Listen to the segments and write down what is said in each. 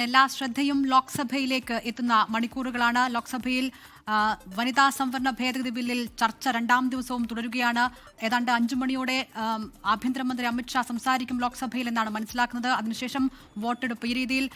എല്ലാ ശ്രദ്ധയും ലോക്സഭയിലേക്ക് എത്തുന്ന മണിക്കൂറുകളാണ്. ലോക്സഭയിൽ വനിതാ സംവരണ ഭേദഗതി ബില്ലിൽ ചർച്ച രണ്ടാം ദിവസവും തുടരുകയാണ്. ഏതാണ്ട് 5 മണിയോടെ ആഭ്യന്തരമന്ത്രി അമിത്ഷാ സംസാരിക്കും ലോക്സഭയിൽ എന്നാണ് മനസ്സിലാക്കുന്നത്. അതിനുശേഷം വോട്ടെടുപ്പ്. ഈ രീതിയിൽ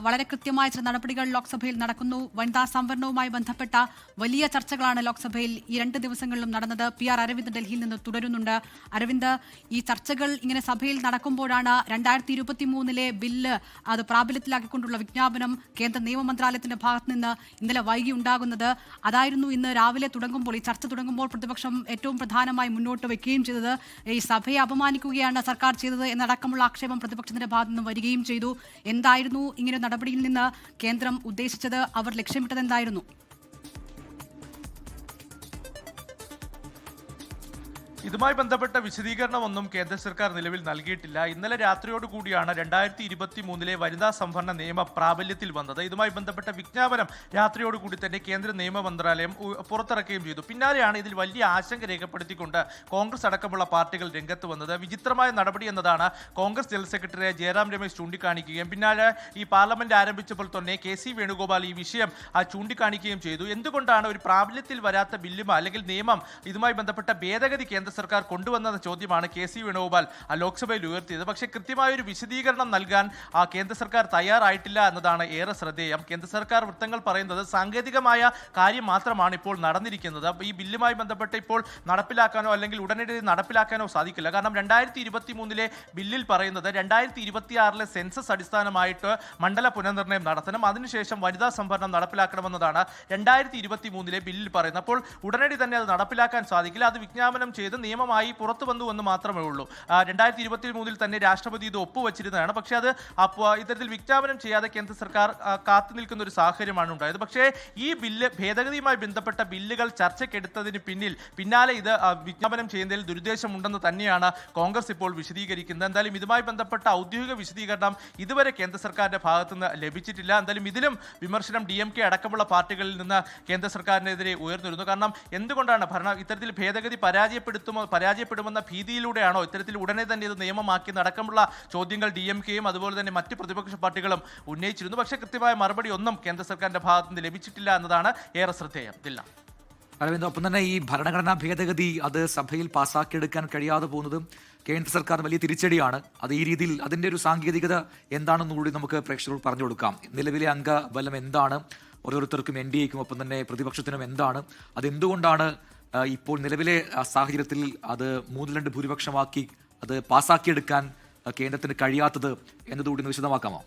വളരെ കൃത്യമായ ചില നടപടികൾ ലോക്സഭയിൽ നടക്കുന്നു. വനിതാ സംവരണവുമായി ബന്ധപ്പെട്ട വലിയ ചർച്ചകളാണ് ലോക്സഭയിൽ ഈ 2 ദിവസങ്ങളിലും നടന്നത്. PR അരവിന്ദ് ഡൽഹിയിൽ നിന്ന് തുടരുന്നുണ്ട്. അരവിന്ദ്, ഈ ചർച്ചകൾ ഇങ്ങനെ സഭയിൽ നടക്കുമ്പോഴാണ് 2023 ബില്ല് അത് പ്രാബല്യത്തിലാക്കിക്കൊണ്ടുള്ള വിജ്ഞാപനം കേന്ദ്ര നിയമ മന്ത്രാലയത്തിന്റെ ഭാഗത്ത് നിന്ന് ഇന്നലെ വൈകി ഉണ്ടാകുന്നത്. അതായിരുന്നു ഇന്ന് രാവിലെ തുടങ്ങുമ്പോൾ, ഈ ചർച്ച തുടങ്ങുമ്പോൾ പ്രതിപക്ഷം ഏറ്റവും പ്രധാനമായി മുന്നോട്ട് വയ്ക്കുകയും ചെയ്തത്. ഈ സഭയെ അപമാനിക്കുകയാണ് സർക്കാർ ചെയ്തത് എന്നടക്കമുള്ള ആക്ഷേപം പ്രതിപക്ഷത്തിന്റെ ഭാഗത്തു നിന്ന് വരികയും ചെയ്തു. എന്തായിരുന്നു ഇങ്ങനെ നടപടിയിൽ നിന്ന് കേന്ദ്രം ഉദ്ദേശിച്ചത്? അവർ ലക്ഷ്യമിട്ടത് എന്തായിരുന്നു? ഇതുമായി ബന്ധപ്പെട്ട വിശദീകരണമൊന്നും കേന്ദ്ര സർക്കാർ നിലവിൽ നൽകിയിട്ടില്ല. ഇന്നലെ രാത്രിയോടുകൂടിയാണ് 2023 വനിതാ സംവരണ നിയമം പ്രാബല്യത്തിൽ വന്നത്. ഇതുമായി ബന്ധപ്പെട്ട വിജ്ഞാപനം രാത്രിയോടുകൂടി തന്നെ കേന്ദ്ര നിയമ മന്ത്രാലയം പുറത്തിറക്കുകയും ചെയ്തു. പിന്നാലെയാണ് ഇതിൽ വലിയ ആശങ്ക രേഖപ്പെടുത്തിക്കൊണ്ട് കോൺഗ്രസ് അടക്കമുള്ള പാർട്ടികൾ രംഗത്ത് വന്നത്. വിചിത്രമായ നടപടി എന്നതാണ് കോൺഗ്രസ് ജനറൽ സെക്രട്ടറി ജയറാം രമേശ് ചൂണ്ടിക്കാണിക്കുകയും പിന്നാലെ ഈ പാർലമെന്റ് ആരംഭിച്ചപ്പോൾ തന്നെ KC വേണുഗോപാൽ ഈ വിഷയം ചൂണ്ടിക്കാണിക്കുകയും ചെയ്തു. എന്തുകൊണ്ടാണ് ഒരു പ്രാബല്യത്തിൽ വരാത്ത ബില്ലുമോ അല്ലെങ്കിൽ നിയമം ഇതുമായി ബന്ധപ്പെട്ട ഭേദഗതി കേന്ദ്ര സർക്കാർ കൊണ്ടുവന്ന ചോദ്യമാണ് KC വേണുഗോപാൽ ലോക്സഭയിൽ ഉയർത്തിയത്. പക്ഷേ കൃത്യമായൊരു വിശദീകരണം നൽകാൻ കേന്ദ്ര സർക്കാർ തയ്യാറായിട്ടില്ല എന്നതാണ് ഏറെ ശ്രദ്ധേയം. കേന്ദ്ര സർക്കാർ വൃത്തങ്ങൾ പറയുന്നത് സാങ്കേതികമായ കാര്യം മാത്രമാണ് ഇപ്പോൾ നടന്നിരിക്കുന്നത്. ഈ ബില്ലുമായി ബന്ധപ്പെട്ട് ഇപ്പോൾ നടപ്പിലാക്കാനോ അല്ലെങ്കിൽ ഉടനടി നടപ്പിലാക്കാനോ സാധിക്കില്ല. കാരണം 2023 ബില്ലിൽ പറയുന്നത് 2026 സെൻസസ് അടിസ്ഥാനമായിട്ട് മണ്ഡല പുനർനിർണ്ണയം നടത്തണം, അതിനുശേഷം വനിതാ സംവരണം നടപ്പിലാക്കണമെന്നതാണ് 2023 ബില്ലിൽ പറയുന്നത്. അപ്പോൾ ഉടനടി തന്നെ അത് നടപ്പിലാക്കാൻ സാധിക്കില്ല. അത് വിജ്ഞാപനം ചെയ്ത് നിയമമായി പുറത്തു വന്നു എന്ന് മാത്രമേ ഉള്ളൂ. 2023 തന്നെ രാഷ്ട്രപതി ഇത് ഒപ്പുവച്ചിരുന്നതാണ്. പക്ഷേ അത് ഇത്തരത്തിൽ വിജ്ഞാപനം ചെയ്യാതെ കേന്ദ്ര സർക്കാർ കാത്തു നിൽക്കുന്ന ഒരു സാഹചര്യമാണ് ഉണ്ടായത്. പക്ഷേ ഈ ബില്ല് ഭേദഗതിയുമായി ബന്ധപ്പെട്ട ബില്ലുകൾ ചർച്ചയ്ക്കെടുത്തതിന് പിന്നാലെ ഇത് വിജ്ഞാപനം ചെയ്യുന്നതിൽ ദുരുദ്ദേശമുണ്ടെന്ന് തന്നെയാണ് കോൺഗ്രസ് ഇപ്പോൾ വിശദീകരിക്കുന്നത്. എന്തായാലും ഇതുമായി ബന്ധപ്പെട്ട ഔദ്യോഗിക വിശദീകരണം ഇതുവരെ കേന്ദ്ര സർക്കാരിന്റെ ഭാഗത്തുനിന്ന് ലഭിച്ചിട്ടില്ല. എന്തായാലും ഇതിലും വിമർശനം DMK അടക്കമുള്ള പാർട്ടികളിൽ നിന്ന് കേന്ദ്ര സർക്കാരിനെതിരെ ഉയർന്നിരുന്നു. കാരണം എന്തുകൊണ്ടാണ് ഇത്തരത്തിൽ ഭേദഗതി പരാജയപ്പെടുമെന്ന ഭീതിയിലൂടെയാണോ ഇത്തരത്തിൽ ഉടനെ തന്നെ ഇത് നിയമമാക്കി നടക്കമുള്ള ചോദ്യങ്ങൾ DMKയും അതുപോലെ തന്നെ മറ്റ് പ്രതിപക്ഷ പാർട്ടികളും ഉന്നയിച്ചിരുന്നു. പക്ഷേ കൃത്യമായ മറുപടി ഒന്നും കേന്ദ്ര സർക്കാരിന്റെ ഭാഗത്ത് നിന്ന് ലഭിച്ചിട്ടില്ല എന്നതാണ് ഏറെ ശ്രദ്ധേയം. അരവിന്ദ്, ഒപ്പം തന്നെ ഈ ഭരണഘടനാ ഭേദഗതി അത് സഭയിൽ പാസ്സാക്കിയെടുക്കാൻ കഴിയാതെ പോകുന്നത് കേന്ദ്ര സർക്കാർ വലിയ തിരിച്ചടിയാണ്. അത് ഈ രീതിയിൽ അതിൻ്റെ ഒരു സാങ്കേതികത എന്താണെന്ന് കൂടി നമുക്ക് പ്രേക്ഷകർക്ക് പറഞ്ഞു കൊടുക്കാം. നിലവിലെ അംഗബലം എന്താണ്, ഓരോരുത്തർക്കും NDAയ്ക്കും ഒപ്പം തന്നെ പ്രതിപക്ഷത്തിനും എന്താണ്, അതെന്തുകൊണ്ടാണ് ഇപ്പോൾ നിലവിലെ സാഹചര്യത്തിൽ അത് 3-2 ഭൂരിപക്ഷമാക്കി അത് പാസ്സാക്കിയെടുക്കാൻ കേന്ദ്രത്തിന് കഴിയാത്തത് എന്നതുകൂടി വിശദമാക്കാമോ?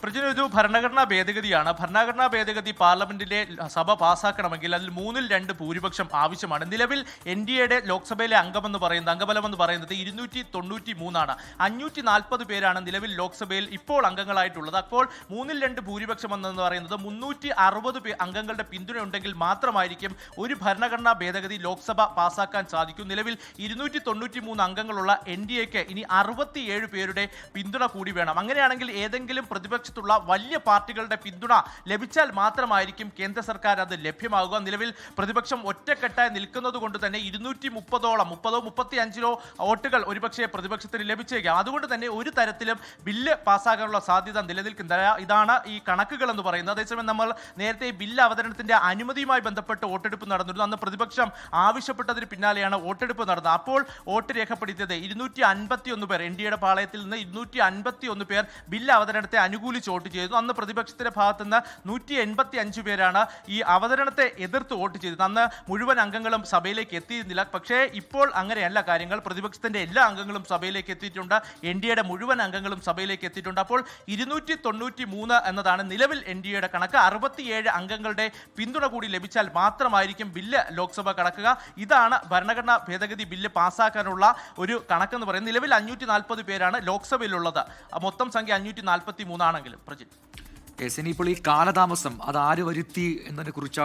പ്രജന, ഒരു ഭരണഘടനാ ഭേദഗതിയാണ്. ഭരണഘടനാ ഭേദഗതി പാർലമെന്റിലെ സഭ പാസ്സാക്കണമെങ്കിൽ അതിൽ 2/3 ഭൂരിപക്ഷം ആവശ്യമാണ്. നിലവിൽ NDAയുടെ ലോക്സഭയിലെ അംഗബലം എന്ന് പറയുന്നത് 293 ആണ്. 540 പേരാണ് നിലവിൽ ലോക്സഭയിൽ ഇപ്പോൾ അംഗങ്ങളായിട്ടുള്ളത്. അപ്പോൾ 2/3 ഭൂരിപക്ഷം എന്ന് പറയുന്നത് 360 അംഗങ്ങളുടെ പിന്തുണ ഉണ്ടെങ്കിൽ മാത്രമായിരിക്കും ഒരു ഭരണഘടനാ ഭേദഗതി ലോക്സഭ പാസ്സാക്കാൻ സാധിക്കും. നിലവിൽ 293 അംഗങ്ങളുള്ള NDAയ്ക്ക് ഇനി 67 പേരുടെ പിന്തുണ കൂടി വേണം. അങ്ങനെയാണെങ്കിൽ ഏതെങ്കിലും പ്രതിപക്ഷ വലിയ പാർട്ടികളുടെ പിന്തുണ ലഭിച്ചാൽ മാത്രമായിരിക്കും കേന്ദ്ര സർക്കാർ അത് ലഭ്യമാകുക. നിലവിൽ പ്രതിപക്ഷം ഒറ്റക്കെട്ടായി നിൽക്കുന്നത് കൊണ്ട് തന്നെ 230ഓളം 35 വോട്ടുകൾ ഒരുപക്ഷെ പ്രതിപക്ഷത്തിന് ലഭിച്ചേക്കാം. അതുകൊണ്ട് തന്നെ ഒരു തരത്തിലും ബില്ല് പാസ്സാകാനുള്ള സാധ്യത നിലനിൽക്കുന്നില്ല. ഇതാണ് ഈ കണക്കുകൾ എന്ന് പറയുന്നത്. അതേസമയം നമ്മൾ നേരത്തെ ഈ ബില്ല് അവതരണത്തിന്റെ അനുമതിയുമായി ബന്ധപ്പെട്ട് വോട്ടെടുപ്പ് നടന്നിരുന്നു. അന്ന് പ്രതിപക്ഷം ആവശ്യപ്പെട്ടതിന് പിന്നാലെയാണ് വോട്ടെടുപ്പ് നടന്നത്. അപ്പോൾ വോട്ട് രേഖപ്പെടുത്തിയത് 251 പേർ, NDAയുടെ പാളയത്തിൽ നിന്ന് 251 പേർ ബില്ല് അവതരണത്തെ അനുകൂലിച്ച് വോട്ട് ചെയ്തു. അന്ന് പ്രതിപക്ഷത്തിന്റെ ഭാഗത്തുനിന്ന് 185 പേരാണ് ഈ അവതരണത്തെ എതിർത്ത് വോട്ട് ചെയ്തത്. അന്ന് മുഴുവൻ അംഗങ്ങളും സഭയിലേക്ക് എത്തിയിരുന്നില്ല. പക്ഷേ ഇപ്പോൾ അങ്ങനെയല്ല കാര്യങ്ങൾ. പ്രതിപക്ഷത്തിന്റെ എല്ലാ അംഗങ്ങളും സഭയിലേക്ക് എത്തിയിട്ടുണ്ട്. NDAയുടെ മുഴുവൻ അംഗങ്ങളും സഭയിലേക്ക് എത്തിയിട്ടുണ്ട്. അപ്പോൾ 293 എന്നതാണ് നിലവിൽ NDAയുടെ കണക്ക്. 67 അംഗങ്ങളുടെ പിന്തുണ കൂടി ലഭിച്ചാൽ മാത്രമായിരിക്കും ബില്ല് ലോക്സഭ കടക്കുക. ഇതാണ് ഭരണഘടനാ ഭേദഗതി ബില്ല് പാസ്സാക്കാനുള്ള ഒരു കണക്കെന്ന് പറയുന്നത്. നിലവിൽ 540 പേരാണ് ലോക്സഭയിലുള്ളത്. മൊത്തം സംഖ്യ 543 ആണെങ്കിലും. ഇനിയിപ്പോൾ ഈ കാലതാമസം അത് ആര് വരുത്തി എന്നതിനെ കുറിച്ച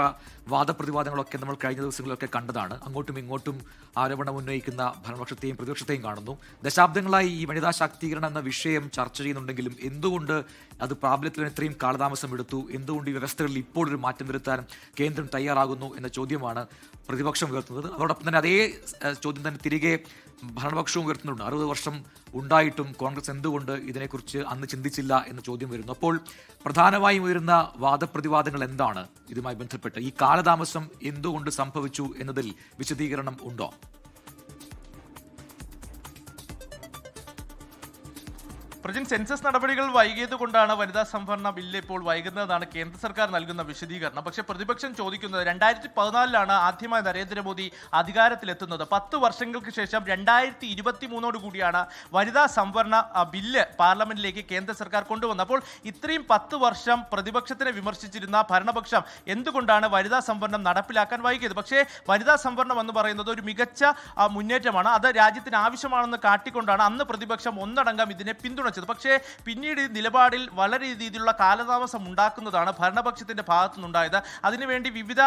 വാദപ്രതിവാദങ്ങളൊക്കെ നമ്മൾ കഴിഞ്ഞ ദിവസങ്ങളിലൊക്കെ കണ്ടതാണ്. അങ്ങോട്ടും ഇങ്ങോട്ടും ആരോപണം ഉന്നയിക്കുന്ന ഭരണപക്ഷത്തെയും പ്രതിപക്ഷത്തെയും കാണുന്നു. ദശാബ്ദങ്ങളായി ഈ വനിതാ ശാക്തീകരണം എന്ന വിഷയം ചർച്ച ചെയ്യുന്നുണ്ടെങ്കിലും എന്തുകൊണ്ട് അത് പ്രാബല്യത്തിൽ ഇത്രയും കാലതാമസം എടുത്തു, എന്തുകൊണ്ട് ഈ വ്യവസ്ഥകളിൽ ഇപ്പോൾ ഒരു മാറ്റം വരുത്താൻ കേന്ദ്രം തയ്യാറാകുന്നു എന്ന ചോദ്യമാണ് പ്രതിപക്ഷം ഉയർത്തുന്നത്. അതോടൊപ്പം തന്നെ അതേ ചോദ്യം തന്നെ തിരികെ ഭരണപക്ഷവും ഉയർത്തുന്നുണ്ട്. 60 വർഷം ഉണ്ടായിട്ടും കോൺഗ്രസ് എന്തുകൊണ്ട് ഇതിനെക്കുറിച്ച് അന്ന് ചിന്തിച്ചില്ല എന്ന ചോദ്യം വരുന്നു. അപ്പോൾ പ്രധാനമായും ഉയരുന്ന വാദപ്രതിവാദങ്ങൾ എന്താണ് ഇതുമായി ബന്ധപ്പെട്ട്? ഈ കാലതാമസം എന്തുകൊണ്ട് സംഭവിച്ചു എന്നതിൽ വിശദീകരണം ഉണ്ടോ? പ്രജിൻ, സെൻസസ് നടപടികൾ വൈകിയത് കൊണ്ടാണ് വനിതാ സംവരണ ബില്ല് ഇപ്പോൾ വൈകുന്നതെന്നാണ് കേന്ദ്ര സർക്കാർ നൽകുന്ന വിശദീകരണം. പക്ഷേ പ്രതിപക്ഷം ചോദിക്കുന്നത് 2014 ആദ്യമായി നരേന്ദ്രമോദി അധികാരത്തിലെത്തുന്നത്. 10 വർഷങ്ങൾക്ക് ശേഷം 2023 കൂടിയാണ് വനിതാ സംവരണ ബില്ല് പാർലമെന്റിലേക്ക് കേന്ദ്ര സർക്കാർ കൊണ്ടുവന്നത്. അപ്പോൾ ഇത്രയും 10 വർഷം പ്രതിപക്ഷത്തിനെ വിമർശിച്ചിരുന്ന ഭരണപക്ഷം എന്തുകൊണ്ടാണ് വനിതാ സംവരണം നടപ്പിലാക്കാൻ വൈകിയത്? പക്ഷേ വനിതാ സംവരണം എന്ന് പറയുന്നത് ഒരു മികച്ച മുന്നേറ്റമാണ്, അത് രാജ്യത്തിന് ആവശ്യമാണെന്ന് കാട്ടിക്കൊണ്ടാണ് അന്ന് പ്രതിപക്ഷം ഒന്നടങ്കം ഇതിനെ പിന്തുണച്ചത്. പക്ഷേ പിന്നീട് നിലപാടിൽ വളരെ രീതിയിലുള്ള കാലതാമസം ഉണ്ടാക്കുന്നതാണ് ഭരണപക്ഷത്തിന്റെ ഭാഗത്തുനിന്നുണ്ടായത്. അതിനുവേണ്ടി വിവിധ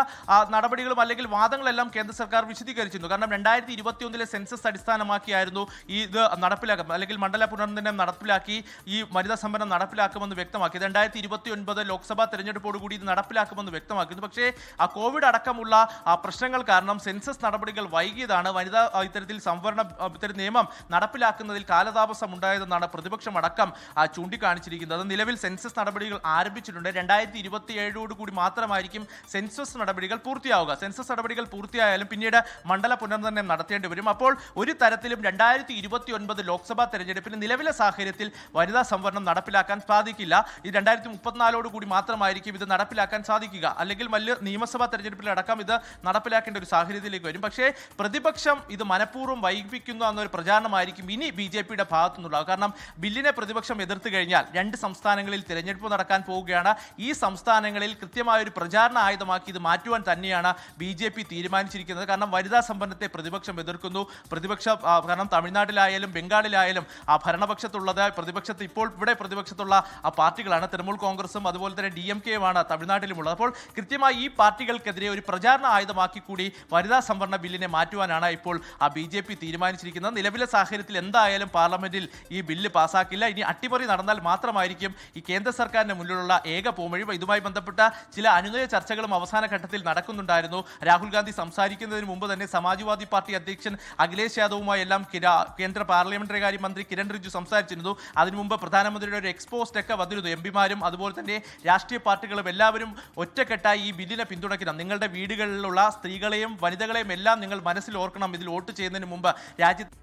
നടപടികളും അല്ലെങ്കിൽ വാദങ്ങളെല്ലാം കേന്ദ്ര സർക്കാർ വിശദീകരിച്ചിരുന്നു. കാരണം 2021 സെൻസസ് അടിസ്ഥാനമാക്കിയായിരുന്നു ഇത് നടപ്പിലാക്കുക, അല്ലെങ്കിൽ മണ്ഡല പുനർനിർണ്ണയം നടപ്പിലാക്കി ഈ വനിതാ സംവരണം നടപ്പിലാക്കുമെന്ന് വ്യക്തമാക്കിയത്. 2029 ലോക്സഭാ തെരഞ്ഞെടുപ്പോടുകൂടി ഇത് നടപ്പിലാക്കുമെന്ന് വ്യക്തമാക്കിയിരുന്നു. പക്ഷേ കോവിഡ് അടക്കമുള്ള പ്രശ്നങ്ങൾ കാരണം സെൻസസ് നടപടികൾ വൈകിയതാണ് വനിതാ ഇത്തരത്തിൽ നിയമം നടപ്പിലാക്കുന്നതിൽ കാലതാമസം ഉണ്ടായതെന്നാണ് പ്രതിപക്ഷം അടക്കം ചൂണ്ടിക്കാണിച്ചിരിക്കുന്നത്. നിലവിൽ സെൻസസ് നടപടികൾ ആരംഭിച്ചിട്ടുണ്ട്. 2027 കൂടി മാത്രമായിരിക്കും സെൻസസ് നടപടികൾ പൂർത്തിയാവുക. സെൻസസ് നടപടികൾ പൂർത്തിയായാലും പിന്നീട് മണ്ഡല പുനർനിർണ്ണയം നടത്തേണ്ടി വരും. അപ്പോൾ ഒരു തരത്തിലും 2029 ലോക്സഭാ തെരഞ്ഞെടുപ്പിന് നിലവിലെ സാഹചര്യത്തിൽ വനിതാ സംവരണം നടപ്പിലാക്കാൻ സാധിക്കില്ല. ഈ 2034 കൂടി മാത്രമായിരിക്കും ഇത് നടപ്പിലാക്കാൻ സാധിക്കുക. അല്ലെങ്കിൽ വലിയ നിയമസഭാ തെരഞ്ഞെടുപ്പിലടക്കം ഇത് നടപ്പിലാക്കേണ്ട ഒരു സാഹചര്യത്തിലേക്ക് വരും. പക്ഷേ പ്രതിപക്ഷം ഇത് മനഃപൂർവ്വം വൈകിപ്പിക്കുന്നു എന്നൊരു പ്രചാരണമായിരിക്കും ഇനി BJPയുടെ ഭാഗത്തുനിന്നുണ്ടാകും. കാരണം ബില്ലിനെ പ്രതിപക്ഷം എതിർത്ത് കഴിഞ്ഞാൽ 2 സംസ്ഥാനങ്ങളിൽ തിരഞ്ഞെടുപ്പ് നടക്കാൻ പോവുകയാണ്. ഈ സംസ്ഥാനങ്ങളിൽ കൃത്യമായൊരു പ്രചാരണ ആയുധമാക്കി ഇത് മാറ്റുവാൻ തന്നെയാണ് BJP തീരുമാനിച്ചിരിക്കുന്നത്. കാരണം വനിതാ സംവരണത്തെ പ്രതിപക്ഷം എതിർക്കുന്നു. കാരണം തമിഴ്നാട്ടിലായാലും ബംഗാളിലായാലും ഭരണപക്ഷത്തുള്ളത് ഇവിടെ പ്രതിപക്ഷത്തുള്ള പാർട്ടികളാണ്. തൃണമൂൽ കോൺഗ്രസും അതുപോലെ തന്നെ DMK-യുമാണ് തമിഴ്നാട്ടിലുമുള്ളത്. അപ്പോൾ കൃത്യമായി ഈ പാർട്ടികൾക്കെതിരെ ഒരു പ്രചാരണ ആയുധമാക്കി കൂടി വനിതാ സംവരണ ബില്ലിനെ മാറ്റുവാനാണ് ഇപ്പോൾ BJP തീരുമാനിച്ചിരിക്കുന്നത്. നിലവിലെ സാഹചര്യത്തിൽ എന്തായാലും പാർലമെന്റിൽ ഈ ബില്ല് പാസ്സാക്കില്ല. ഇനി അട്ടിമറി നടന്നാൽ മാത്രമായിരിക്കും ഈ കേന്ദ്ര സർക്കാരിന് മുന്നിലുള്ള ഏക പോംവഴി. ഇതുമായി ബന്ധപ്പെട്ട ചില അനുനയ ചർച്ചകളും അവസാന ഘട്ടത്തിൽ നടക്കുന്നുണ്ടായിരുന്നു. രാഹുൽ ഗാന്ധി സംസാരിക്കുന്നതിന് മുമ്പ് തന്നെ സമാജ്വാദി പാർട്ടി അധ്യക്ഷൻ അഖിലേഷ് യാദവുമായി എല്ലാം കേന്ദ്ര പാർലമെന്ററി കാര്യ മന്ത്രി കിരൺ റിജിജു സംസാരിച്ചിരുന്നു. അതിനു മുമ്പ് പ്രധാനമന്ത്രിയുടെ ഒരു എക്സ്പോസ്റ്റ് ഒക്കെ വന്നിരുന്നു. MPമാരും അതുപോലെ തന്നെ രാഷ്ട്രീയ പാർട്ടികളും എല്ലാവരും ഒറ്റക്കെട്ടായി ഈ ബില്ലിനെ പിന്തുണയ്ക്കണം. നിങ്ങളുടെ വീടുകളിലുള്ള സ്ത്രീകളെയും വനിതകളെയും എല്ലാം നിങ്ങൾ മനസ്സിൽ ഓർക്കണം. ഇതിൽ വോട്ട് ചെയ്യുന്നതിന് മുമ്പ് രാജ്യത്ത്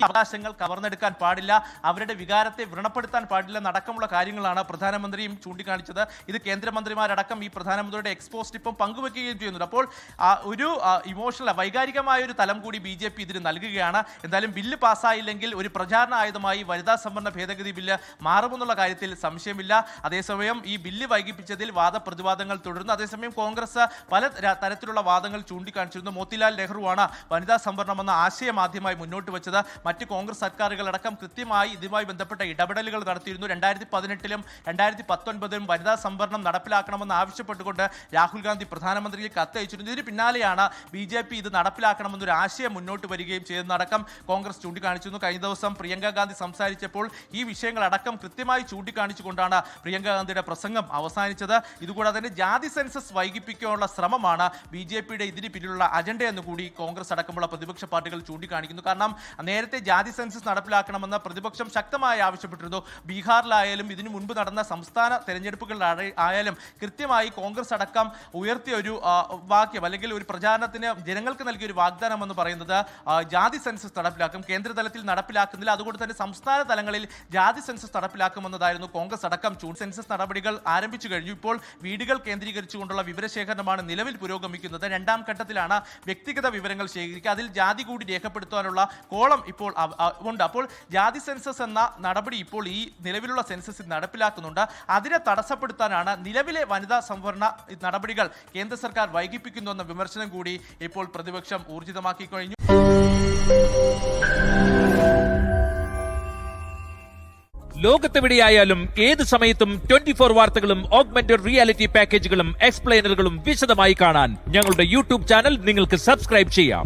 അവകാശങ്ങൾ കവർന്നെടുക്കാൻ പാടില്ല, അവരുടെ വികാരത്തെ വ്രണപ്പെടുത്താൻ പാടില്ല എന്നടക്കമുള്ള കാര്യങ്ങളാണ് പ്രധാനമന്ത്രിയും ചൂണ്ടിക്കാണിച്ചത്. ഇത് കേന്ദ്രമന്ത്രിമാരടക്കം ഈ പ്രധാനമന്ത്രിയുടെ എക്സ്പോസ്റ്റ് ഇപ്പം പങ്കുവെക്കുകയും ചെയ്യുന്നുണ്ട്. അപ്പോൾ ഒരു ഇമോഷണൽ വൈകാരികമായ ഒരു തലം കൂടി BJP ഇതിന് നൽകുകയാണ്. എന്തായാലും ബില്ല് പാസ്സായില്ലെങ്കിൽ ഒരു പ്രചാരണ ആയുധമായി വനിതാ സംവരണ ഭേദഗതി ബില്ല് മാറുമെന്നുള്ള കാര്യത്തിൽ സംശയമില്ല. അതേസമയം ഈ ബില്ല് വൈകിപ്പിച്ചതിൽ വാദപ്രതിവാദങ്ങൾ തുടരുന്നു. അതേസമയം കോൺഗ്രസ് പല തരത്തിലുള്ള വാദങ്ങൾ ചൂണ്ടിക്കാണിച്ചിരുന്നു. മോത്തിലാൽ നെഹ്റുവാണ് വനിതാ സംവരണം എന്ന ആശയം ആദ്യമായി മുന്നോട്ട് വെച്ചത്. മറ്റ് കോൺഗ്രസ് സർക്കാരുകളടക്കം കൃത്യമായി ഇതുമായി ബന്ധപ്പെട്ട ഇടപെടലുകൾ നടത്തിയിരുന്നു. 2018 2019 വനിതാ സംവരണം നടപ്പിലാക്കണമെന്ന് ആവശ്യപ്പെട്ടുകൊണ്ട് രാഹുൽ ഗാന്ധി പ്രധാനമന്ത്രിക്ക് കത്തയച്ചിരുന്നു. ഇതിന് പിന്നാലെയാണ് BJP ഇത് നടപ്പിലാക്കണമെന്നൊരു ആശയം മുന്നോട്ട് വരികയും ചെയ്തതടക്കം കോൺഗ്രസ് ചൂണ്ടിക്കാണിച്ചിരുന്നു. കഴിഞ്ഞ ദിവസം പ്രിയങ്ക ഗാന്ധി സംസാരിച്ചപ്പോൾ ഈ വിഷയങ്ങളടക്കം കൃത്യമായി ചൂണ്ടിക്കാണിച്ചുകൊണ്ടാണ് പ്രിയങ്ക ഗാന്ധിയുടെ പ്രസംഗം അവസാനിച്ചത്. ഇതുകൂടാതെ തന്നെ ജാതി സെൻസസ് വൈകിപ്പിക്കാനുള്ള ശ്രമമാണ് BJPയുടെ ഇതിന് പിന്നിലുള്ള അജണ്ട എന്ന് കൂടി കോൺഗ്രസ് അടക്കമുള്ള പ്രതിപക്ഷ പാർട്ടികൾ ചൂണ്ടിക്കാണിക്കുന്നു. കാരണം നേരത്തെ ജാതി സെൻസസ് നടപ്പിലാക്കണമെന്ന് പ്രതിപക്ഷം ശക്തമായി ആവശ്യപ്പെട്ടിരുന്നു. ബീഹാറിലായാലും ഇതിനു മുൻപ് നടന്ന സംസ്ഥാന തെരഞ്ഞെടുപ്പുകളിലായാലും കൃത്യമായി കോൺഗ്രസ് അടക്കം ഉയർത്തിയ ഒരു വാക്യം അല്ലെങ്കിൽ ഒരു പ്രചാരണത്തിന് ജനങ്ങൾക്ക് നൽകിയ ഒരു വാഗ്ദാനം എന്ന് പറയുന്നത് ജാതി സെൻസസ് നടപ്പിലാക്കും, കേന്ദ്രതലത്തിൽ നടപ്പിലാക്കുന്നില്ല, അതുകൊണ്ട് തന്നെ സംസ്ഥാന തലങ്ങളിൽ ജാതി സെൻസസ് നടപ്പിലാക്കുമെന്നതായിരുന്നു കോൺഗ്രസ് അടക്കം സെൻസസ് നടപടികൾ ആരംഭിച്ചു കഴിഞ്ഞു. ഇപ്പോൾ വീടുകൾ കേന്ദ്രീകരിച്ചുകൊണ്ടുള്ള വിവരശേഖരണമാണ് നിലവിൽ പുരോഗമിക്കുന്നത്. 2ാം ഘട്ടത്തിലാണ് വ്യക്തിഗത വിവരങ്ങൾ ശേഖരിക്കുക, അതിൽ ജാതി കൂടി രേഖപ്പെടുത്താനുള്ള കോളം ഇപ്പോൾ ഉണ്ട്. അപ്പോൾ ജാതി സെൻസസ് എന്ന നടപടി ഇപ്പോൾ ഈ നിലവിലുള്ള സെൻസസിൽ നടപ്പിലാക്കുന്നുണ്ട്. അതിനെ തടസ്സപ്പെടുത്താനാണ് നിലവിലെ വനിതാ സംവരണ നടപടികൾ കേന്ദ്ര സർക്കാർ വൈകിപ്പിക്കുന്നു എന്ന വിമർശനം കൂടി ഇപ്പോൾ പ്രതിപക്ഷം ഊർജിതമാക്കി കഴിഞ്ഞു. ലോകത്തെവിടെയായാലും ഏത് സമയത്തും 24 വാർത്തകളും ഓഗ്മെന്റഡ് റിയാലിറ്റി പാക്കേജുകളും എക്സ്പ്ലെയിനറുകളും വിശദമായി കാണാൻ ഞങ്ങളുടെ YouTube ചാനൽ നിങ്ങൾക്ക് സബ്സ്ക്രൈബ് ചെയ്യാം.